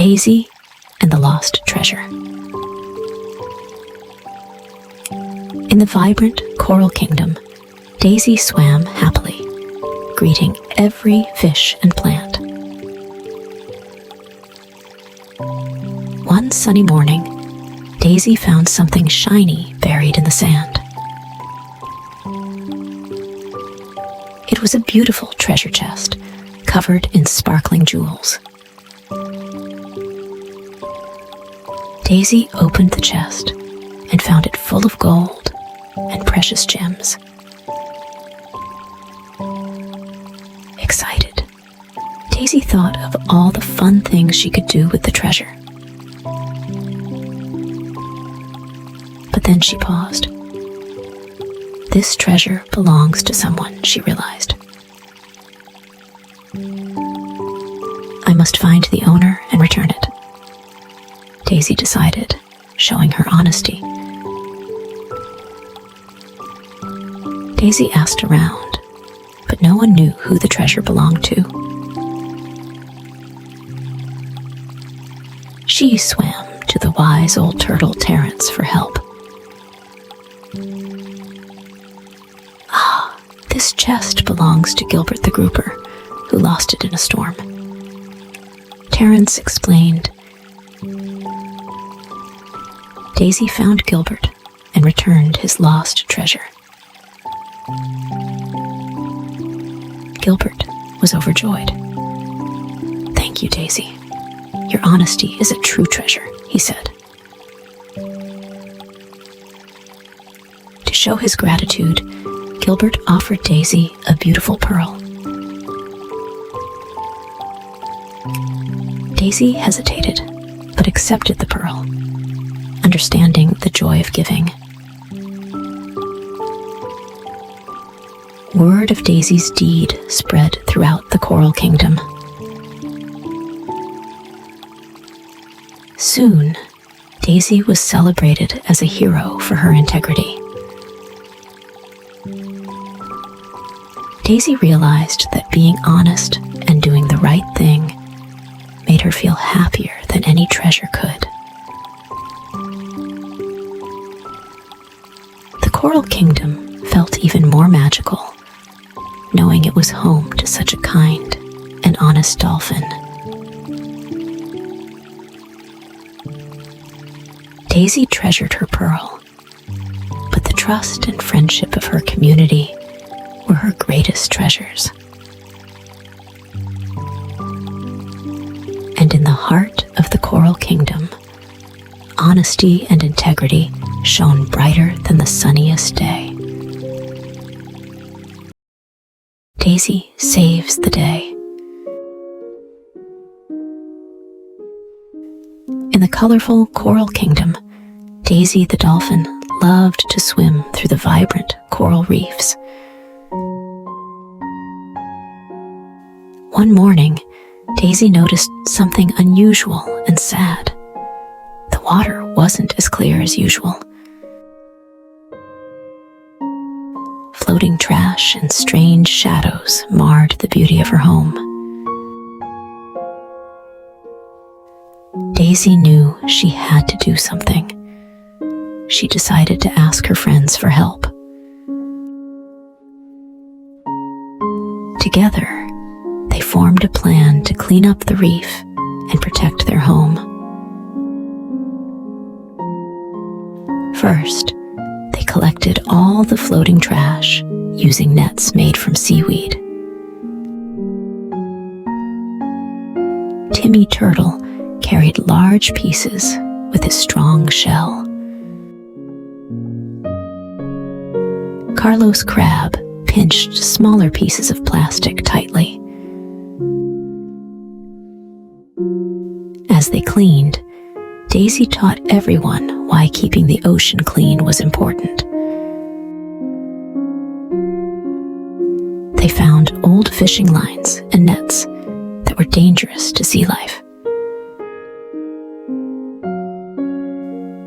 Daisy and the Lost Treasure. In the vibrant coral kingdom, Daisy swam happily, greeting every fish and plant. One sunny morning, Daisy found something shiny buried in the sand. It was a beautiful treasure chest, covered in sparkling jewels. Daisy opened the chest and found it full of gold and precious gems. Excited, Daisy thought of all the fun things she could do with the treasure. But then she paused. This treasure belongs to someone, she realized. I must find the owner and return it, Daisy decided, showing her honesty. Daisy asked around, but no one knew who the treasure belonged to. She swam to the wise old turtle Terence for help. Ah, this chest belongs to Gilbert the Grouper, who lost it in a storm. Terence explained. Daisy found Gilbert and returned his lost treasure. Gilbert was overjoyed. "Thank you, Daisy. Your honesty is a true treasure," he said. To show his gratitude, Gilbert offered Daisy a beautiful pearl. Daisy hesitated, but accepted the pearl, understanding the joy of giving. Word of Daisy's deed spread throughout the Coral Kingdom. Soon, Daisy was celebrated as a hero for her integrity. Daisy realized that being honest and doing the right thing made her feel happier than any treasure could. The Coral Kingdom felt even more magical, knowing it was home to such a kind and honest dolphin. Daisy treasured her pearl, but the trust and friendship of her community were her greatest treasures. And in the heart of the Coral Kingdom, honesty and integrity shone brighter than the sunniest day. Daisy saves the day. In the colorful Coral Kingdom, Daisy the dolphin loved to swim through the vibrant coral reefs. One morning, Daisy noticed something unusual and sad. The water wasn't as clear as usual. Floating trash and strange shadows marred the beauty of her home. Daisy knew she had to do something. She decided to ask her friends for help. Together, they formed a plan to clean up the reef and protect their home. First, they collected all the floating trash using nets made from seaweed. Timmy Turtle carried large pieces with his strong shell. Carlos Crab pinched smaller pieces of plastic tightly. As they cleaned, Daisy taught everyone why keeping the ocean clean was important. They found old fishing lines and nets that were dangerous to sea life.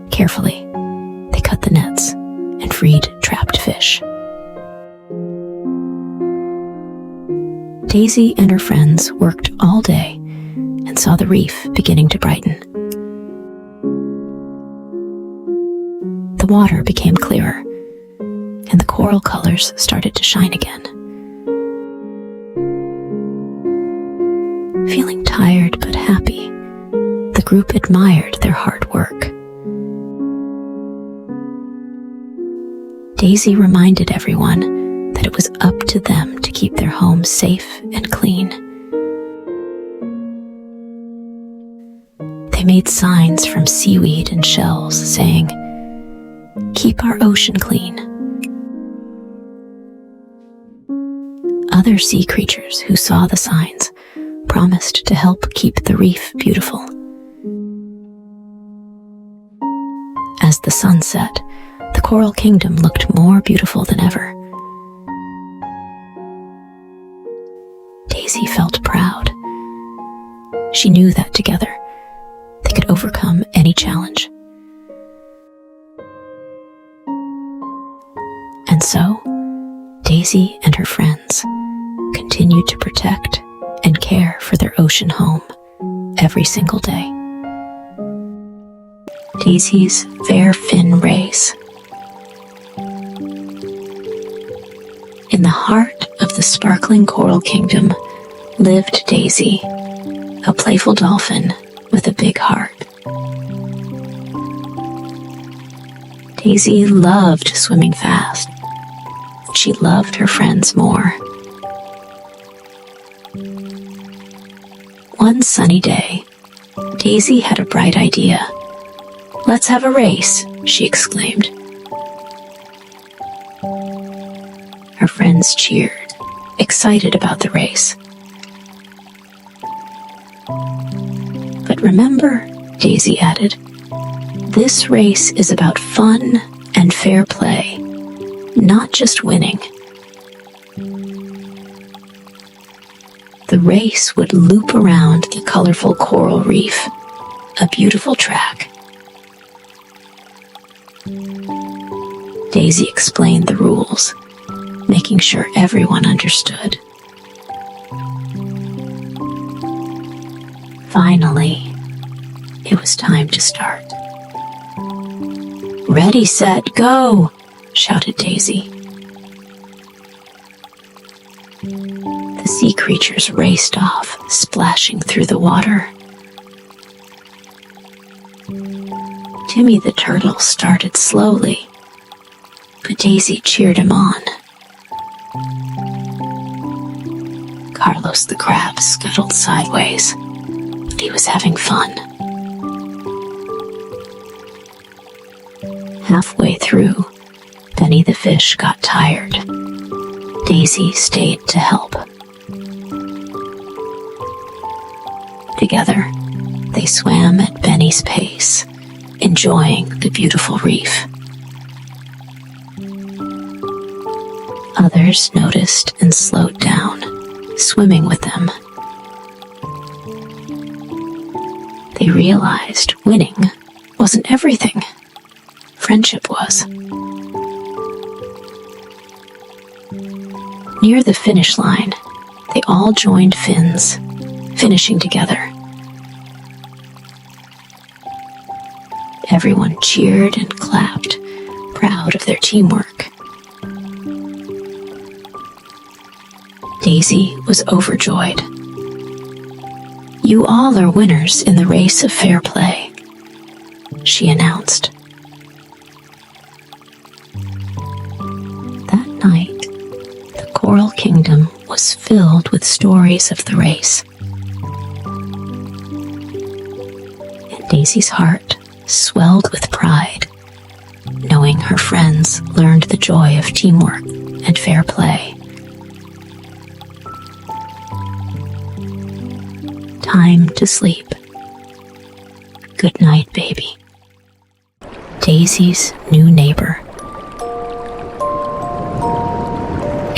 Carefully, they cut the nets and freed trapped fish. Daisy and her friends worked all day and and saw the reef beginning to brighten. The water became clearer, and the coral colors started to shine again. Feeling tired but happy, the group admired their hard work. Daisy reminded everyone that it was up to them to keep their home safe and clean. They made signs from seaweed and shells saying, "Keep our ocean clean." Other sea creatures who saw the signs promised to help keep the reef beautiful. As the sun set, the Coral Kingdom looked more beautiful than ever. Daisy felt proud. She knew that together, they could overcome any challenge. And so, Daisy and her friends continued to protect and care for their ocean home every single day. Daisy's fair fin race. In the heart of the sparkling Coral Kingdom lived Daisy, a playful dolphin with a big heart. Daisy loved swimming fast. She loved her friends more. One sunny day, Daisy had a bright idea. "Let's have a race," she exclaimed. Her friends cheered, excited about the race. "But remember," Daisy added, "this race is about fun and fair play, not just winning." The race would loop around the colorful coral reef, a beautiful track. Daisy explained the rules, making sure everyone understood. Finally, it was time to start. "Ready, set, go!" shouted Daisy. The sea creatures raced off, splashing through the water. Timmy the turtle started slowly, but Daisy cheered him on. Carlos the crab scuttled sideways, but he was having fun. Halfway through, Benny the fish got tired. Daisy stayed to help. Together, they swam at Benny's pace, enjoying the beautiful reef. Others noticed and slowed down, swimming with them. They realized winning wasn't everything. Friendship was. Near the finish line, they all joined fins, finishing together. Everyone cheered and clapped, proud of their teamwork. Daisy was overjoyed. "You all are winners in the race of fair play," she announced. That night, the Coral Kingdom was filled with stories of the race. And Daisy's heart swelled with pride, knowing her friends learned the joy of teamwork and fair play. Time to sleep. Good night, baby. Daisy's new neighbor.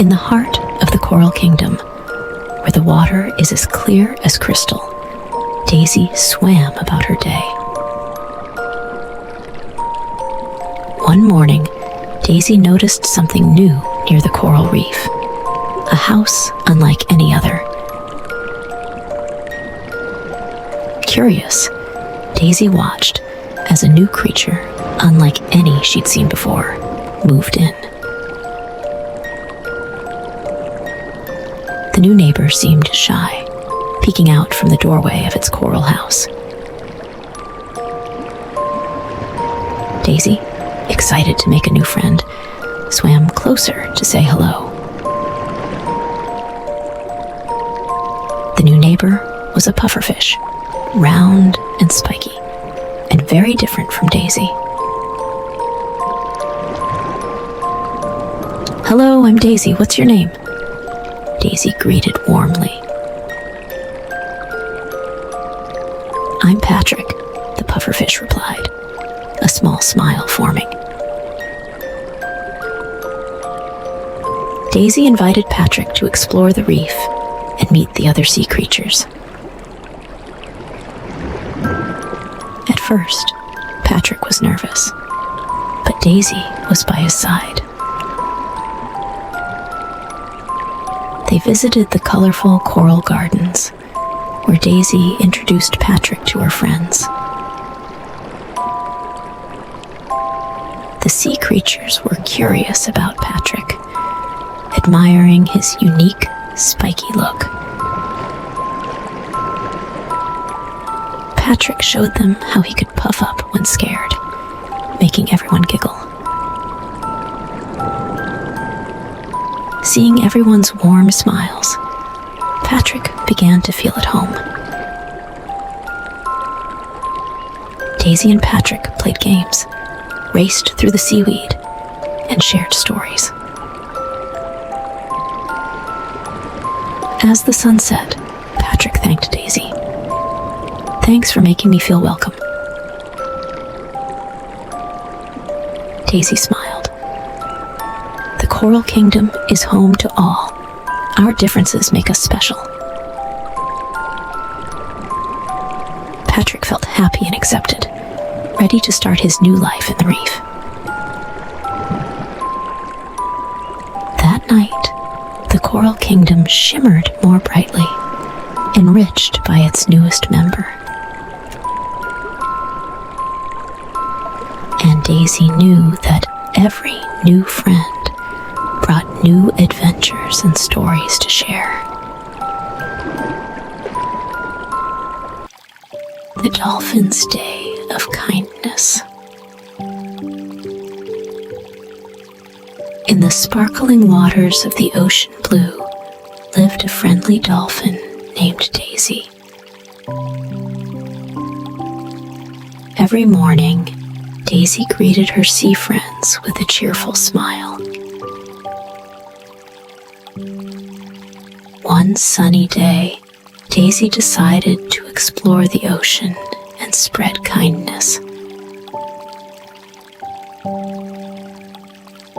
In the heart of the Coral Kingdom, where the water is as clear as crystal, Daisy swam about her day. One morning, Daisy noticed something new near the coral reef, a house unlike any other. Curious, Daisy watched as a new creature, unlike any she'd seen before, moved in. The new neighbor seemed shy, peeking out from the doorway of its coral house. Daisy, excited to make a new friend, swam closer to say hello. The new neighbor was a pufferfish, round and spiky, and very different from Daisy. "Hello, I'm Daisy. What's your name?" Daisy greeted warmly. "I'm Patrick," the pufferfish replied, a small smile forming. Daisy invited Patrick to explore the reef and meet the other sea creatures. At first, Patrick was nervous, but Daisy was by his side. They visited the colorful coral gardens, where Daisy introduced Patrick to her friends. The sea creatures were curious about Patrick, admiring his unique, spiky look. Patrick showed them how he could puff up when scared, making everyone giggle. Seeing everyone's warm smiles, Patrick began to feel at home. Daisy and Patrick played games, raced through the seaweed, and shared stories. As the sun set, Patrick thanked Daisy. "Thanks for making me feel welcome." Daisy smiled. "The Coral Kingdom is home to all. Our differences make us special." Patrick felt happy and accepted, ready to start his new life in the reef. That night, the Coral Kingdom shimmered more brightly, enriched by its newest member. And Daisy knew that every new friend brought new adventures and stories to share. The Dolphin's Day of Kindness. In the sparkling waters of the ocean blue lived a friendly dolphin named Daisy. Every morning, Daisy greeted her sea friends with a cheerful smile. One sunny day, Daisy decided to explore the ocean and spread kindness.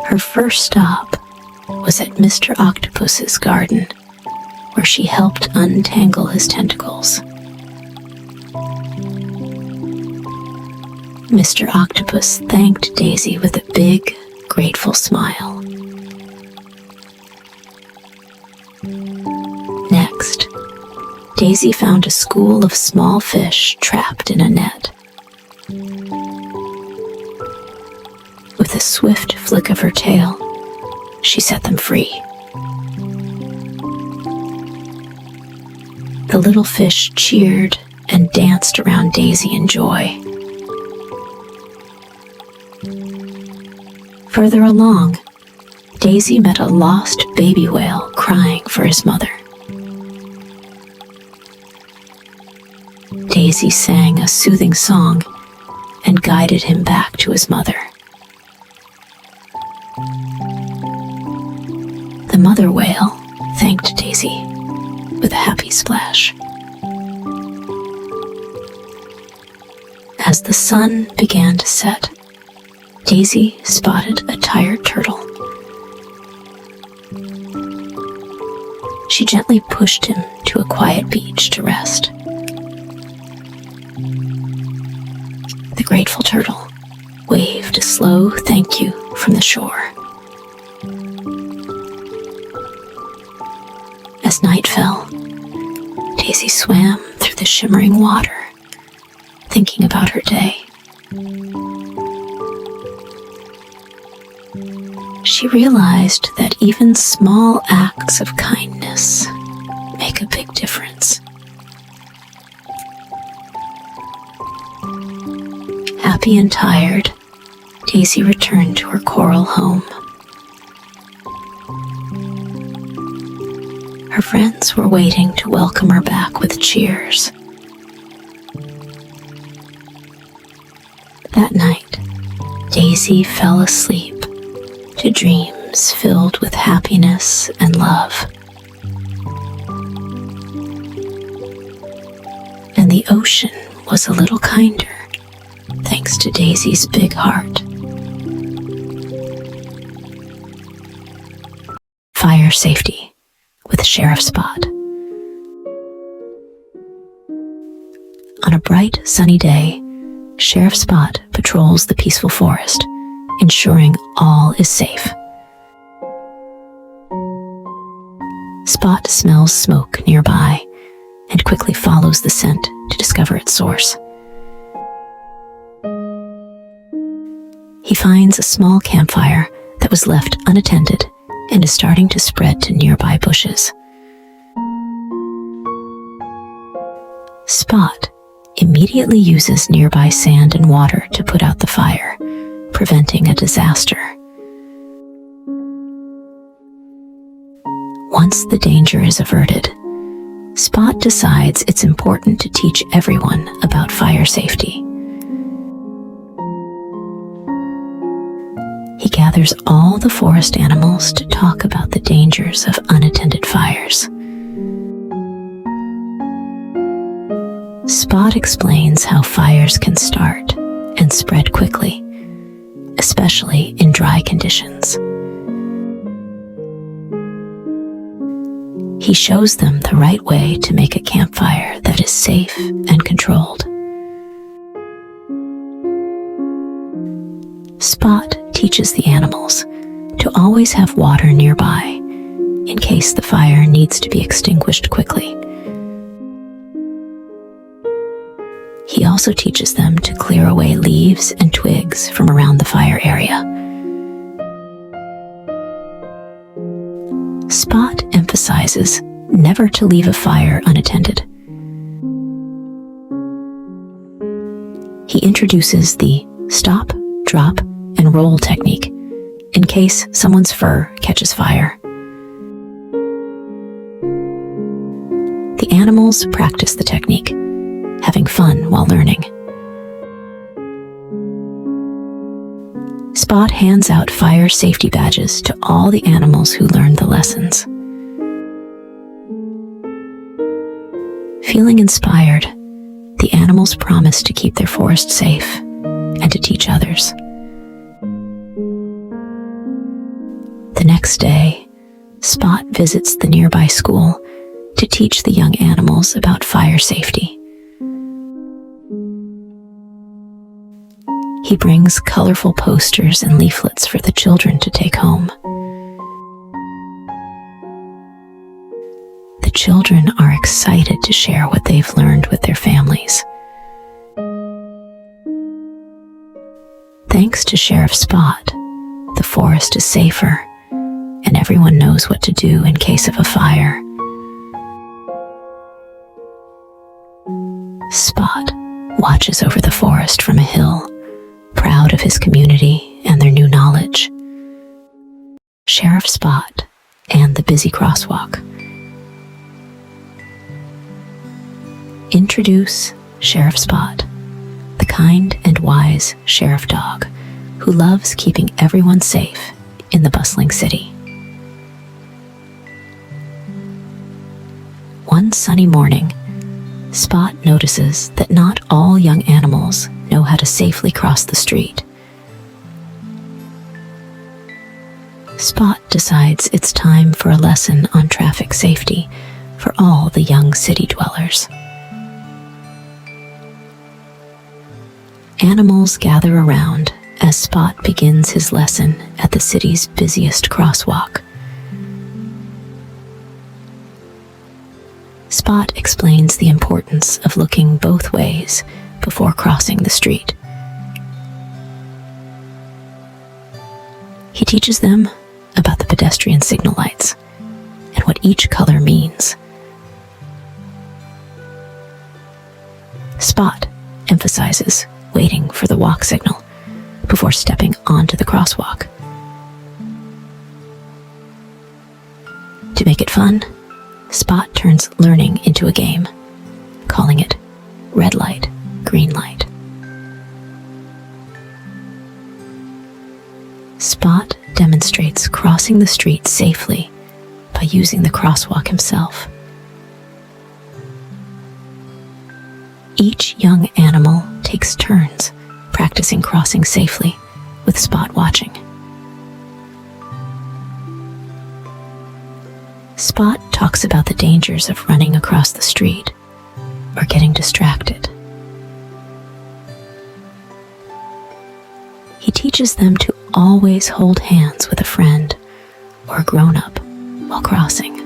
Her first stop was at Mr. Octopus's garden, where she helped untangle his tentacles. Mr. Octopus thanked Daisy with a big, grateful smile. Next, Daisy found a school of small fish trapped in a net. With a swift flick of her tail, she set them free. The little fish cheered and danced around Daisy in joy. Further along, Daisy met a lost baby whale crying for his mother. Daisy sang a soothing song and guided him back to his mother. The mother whale thanked Daisy with a happy splash. As the sun began to set, Daisy spotted a tired turtle. She gently pushed him to a quiet beach to rest. The grateful turtle waved a slow thank you from the shore. As night fell, Daisy swam through the shimmering water thinking about her day. She realized that even small acts of kindness make a big difference. Happy and tired, Daisy returned to her coral home. Her friends were waiting to welcome her back with cheers. That night, Daisy fell asleep to dreams filled with happiness and love. And the ocean was a little kinder, thanks to Daisy's big heart. Fire safety with Sheriff Spot. On a bright, sunny day, Sheriff Spot patrols the peaceful forest, ensuring all is safe. Spot smells smoke nearby and quickly follows the scent to discover its source. He finds a small campfire that was left unattended and is starting to spread to nearby bushes. Spot immediately uses nearby sand and water to put out the fire, preventing a disaster. Once the danger is averted, Spot decides it's important to teach everyone about fire safety. He gathers all the forest animals to talk about the dangers of unattended fires. Spot explains how fires can start and spread quickly, especially in dry conditions. He shows them the right way to make a campfire that is safe and controlled. Spot teaches the animals to always have water nearby in case the fire needs to be extinguished quickly. He also teaches them to clear away leaves and twigs from around the fire area. Spot emphasizes never to leave a fire unattended. He introduces the stop, drop, and roll technique in case someone's fur catches fire. The animals practice the technique, having fun while learning. Spot hands out fire safety badges to all the animals who learned the lessons. Feeling inspired, the animals promise to keep their forest safe and to teach others. The next day, Spot visits the nearby school to teach the young animals about fire safety. He brings colorful posters and leaflets for the children to take home. The children are excited to share what they've learned with their families. Thanks to Sheriff Spot, the forest is safer, and everyone knows what to do in case of a fire. Spot watches over the forest from a hill, proud of his community and their new knowledge. Sheriff Spot and the busy Crosswalk. Introduce Sheriff Spot, the kind and wise sheriff dog who loves keeping everyone safe in the bustling city. One sunny morning, Spot notices that not all young animals know how to safely cross the street. Spot decides it's time for a lesson on traffic safety for all the young city dwellers. Animals gather around as Spot begins his lesson at the city's busiest crosswalk. Spot explains the importance of looking both ways before crossing the street. He teaches them about the pedestrian signal lights and what each color means. Spot emphasizes waiting for the walk signal before stepping onto the crosswalk. To make it fun, Spot turns learning into a game, calling it red light, green light. Spot demonstrates crossing the street safely by using the crosswalk himself. Each young animal takes turns practicing crossing safely with Spot watching. Spot talks about the dangers of running across the street or getting distracted. He teaches them to always hold hands with a friend or a grown-up while crossing.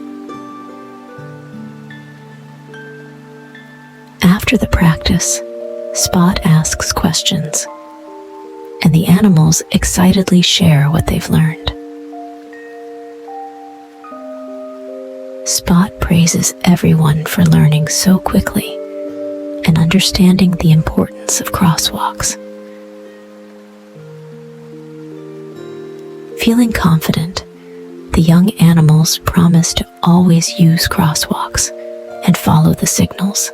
After the practice, Spot asks questions, and the animals excitedly share what they've learned. Spot praises everyone for learning so quickly and understanding the importance of crosswalks. Feeling confident, the young animals promise to always use crosswalks and follow the signals.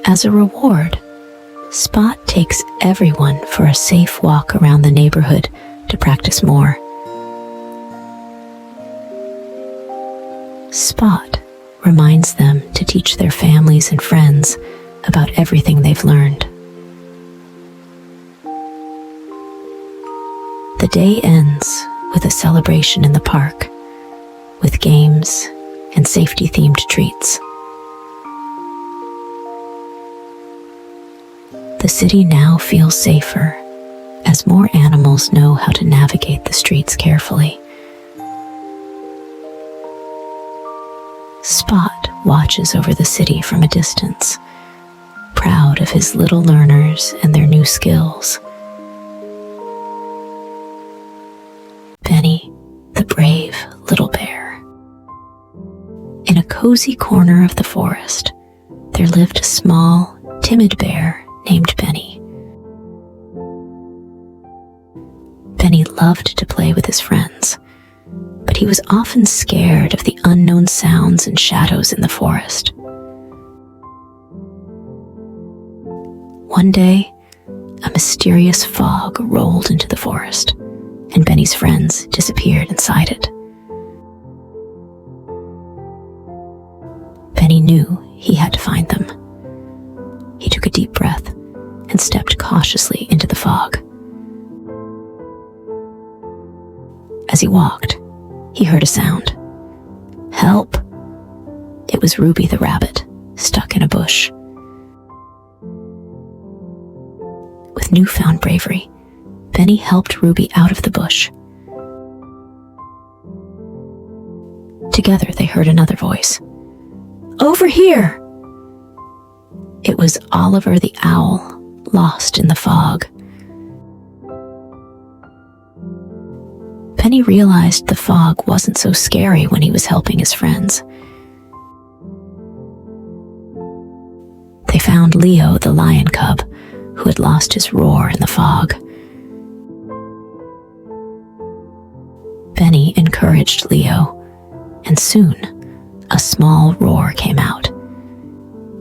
As a reward, Spot takes everyone for a safe walk around the neighborhood to practice more. Spot reminds them to teach their families and friends about everything they've learned. The day ends with a celebration in the park, with games and safety-themed treats. The city now feels safer as more animals know how to navigate the streets carefully. Spot watches over the city from a distance, proud of his little learners and their new skills. Benny, the brave little bear. In a cozy corner of the forest, there lived a small, timid bear named Benny. Benny loved to play with his friends, but he was often scared of the unknown sounds and shadows in the forest. One day, a mysterious fog rolled into the forest, and Benny's friends disappeared inside it. Benny knew he had to find them. He took a deep breath and stepped cautiously into the fog. As he walked, he heard a sound. Help! It was Ruby the rabbit, stuck in a bush. With newfound bravery, Benny helped Ruby out of the bush. Together they heard another voice. Over here! It was Oliver the owl, lost in the fog. Benny realized the fog wasn't so scary when he was helping his friends. They found Leo the lion cub, who had lost his roar in the fog. Benny encouraged Leo, and soon a small roar came out.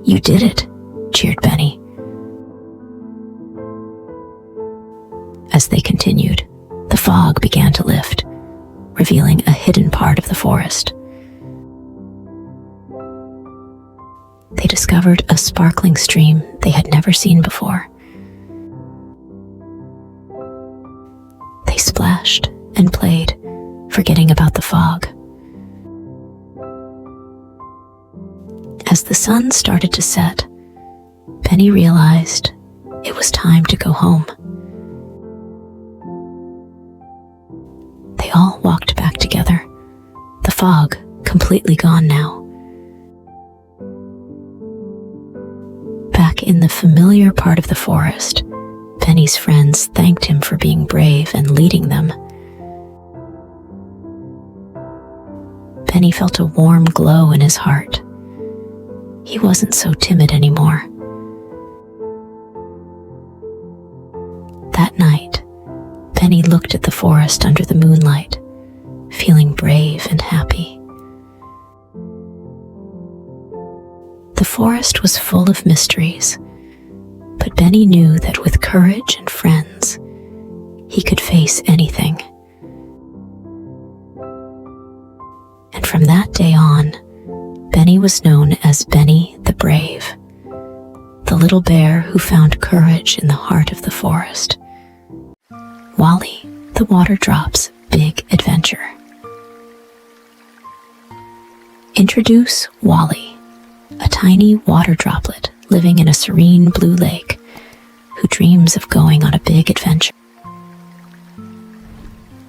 You did it, cheered Benny. As they continued, the fog began to lift, revealing a hidden part of the forest. They discovered a sparkling stream they had never seen before. They splashed and played, forgetting about the fog. As the sun started to set, Benny realized it was time to go home. They all walked back together, the fog completely gone now. Back in the familiar part of the forest, Benny's friends thanked him for being brave and leading them. Benny felt a warm glow in his heart. He wasn't so timid anymore. That night, Benny looked at the forest under the moonlight, feeling brave and happy. The forest was full of mysteries, but Benny knew that with courage and friends, he could face anything. And from that day on, Benny was known as Benny the Brave, the little bear who found courage in the heart of the forest. Wally, the water drop's big adventure. Introduce Wally, a tiny water droplet living in a serene blue lake who dreams of going on a big adventure.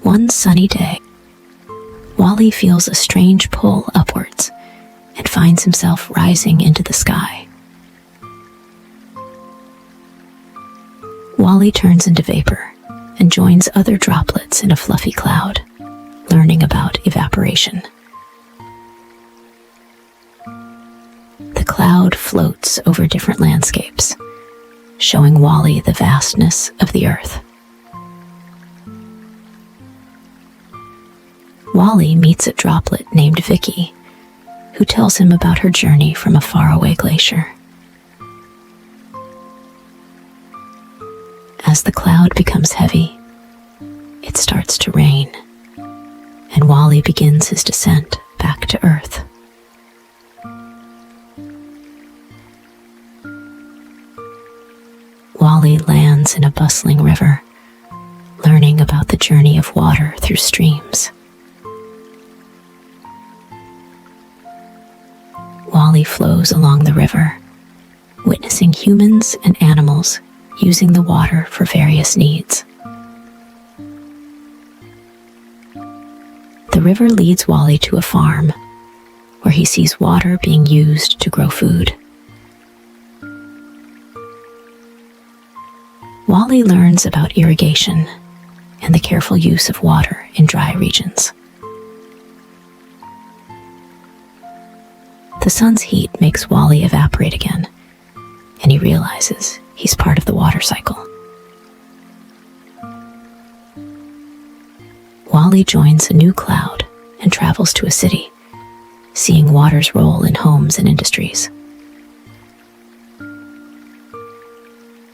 One sunny day, Wally feels a strange pull upwards and finds himself rising into the sky. Wally turns into vapor and joins other droplets in a fluffy cloud, learning about evaporation. The cloud floats over different landscapes, showing Wally the vastness of the earth. Wally meets a droplet named Vicky, who tells him about her journey from a faraway glacier. As the cloud becomes heavy, it starts to rain, and Wally begins his descent back to Earth. Wally lands in a bustling river, learning about the journey of water through streams. Wally flows along the river, witnessing humans and animals using the water for various needs. The river leads Wally to a farm, where he sees water being used to grow food. Wally learns about irrigation and the careful use of water in dry regions. The sun's heat makes Wally evaporate again, and he realizes he's part of the water cycle. Wally joins a new cloud and travels to a city, seeing water's role in homes and industries.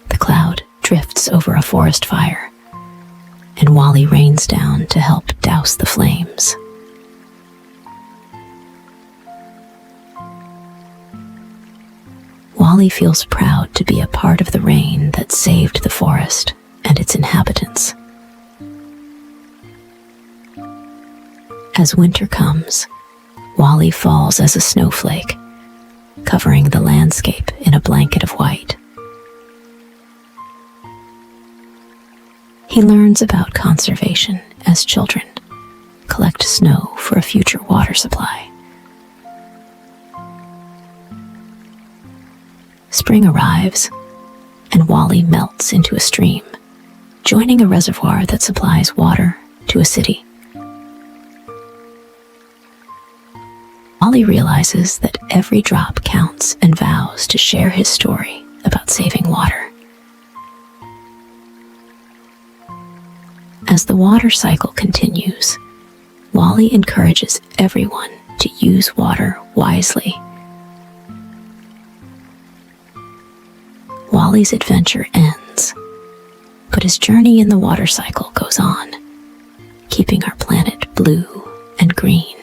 The cloud drifts over a forest fire, and Wally rains down to help douse the flames. Wally feels proud to be a part of the rain that saved the forest and its inhabitants. As winter comes, Wally falls as a snowflake, covering the landscape in a blanket of white. He learns about conservation as children collect snow for a future water supply. Spring arrives, and Wally melts into a stream, joining a reservoir that supplies water to a city. Wally realizes that every drop counts and vows to share his story about saving water. As the water cycle continues, Wally encourages everyone to use water wisely. Wally's adventure ends, but his journey in the water cycle goes on, keeping our planet blue and green.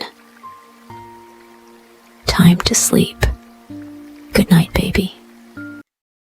Time to sleep. Good night, baby.